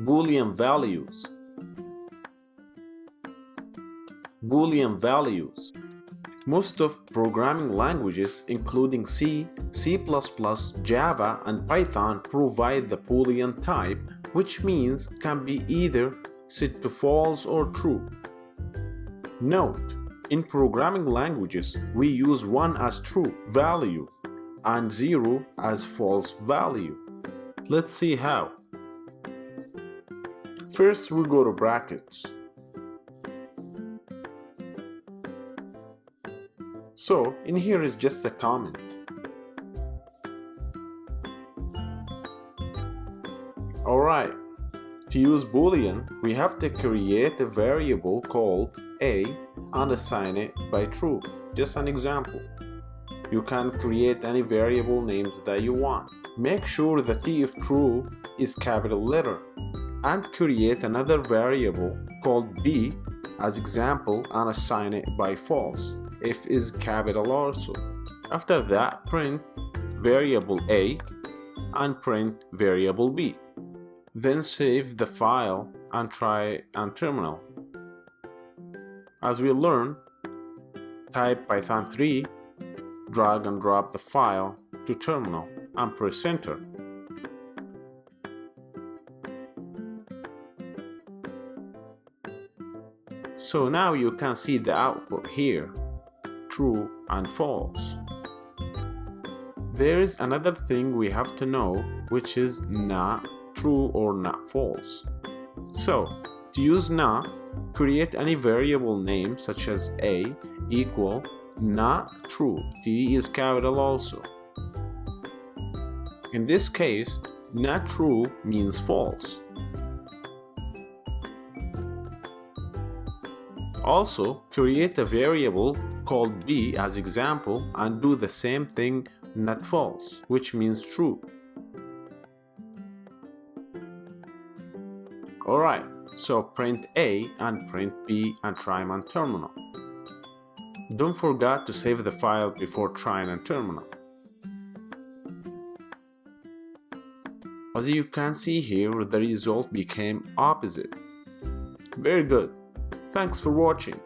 Boolean values. Boolean values. Most of programming languages, including C, C++, Java, and Python, provide the Boolean type, which means can be either set to false or true. Note: in programming languages, we use 1 as true value and 0 as false value. Let's see how. First, we go to brackets. So, in here is just a comment. Alright, to use Boolean, we have to create a variable called a and assign it by true. Just an example. You can create any variable names that you want. Make sure the T of true is capital letter, and create another variable called b as example and assign it by false if is capital also. After that, print variable a and print variable b. Then save the file and try on terminal. As we learn, type Python 3, drag and drop the file to terminal and press enter. So now you can see the output here, true and false. There is another thing we have to know, which is not true or not false. So, to use not, create any variable name such as a equal not true. T is capital also. In this case, not true means false. Also, create a variable called b as example and do the same thing, not false, which means true. Alright, so print a and print b and try them on terminal. Don't forget to save the file before trying on terminal. As you can see here, the result became opposite. Very good. Thanks for watching.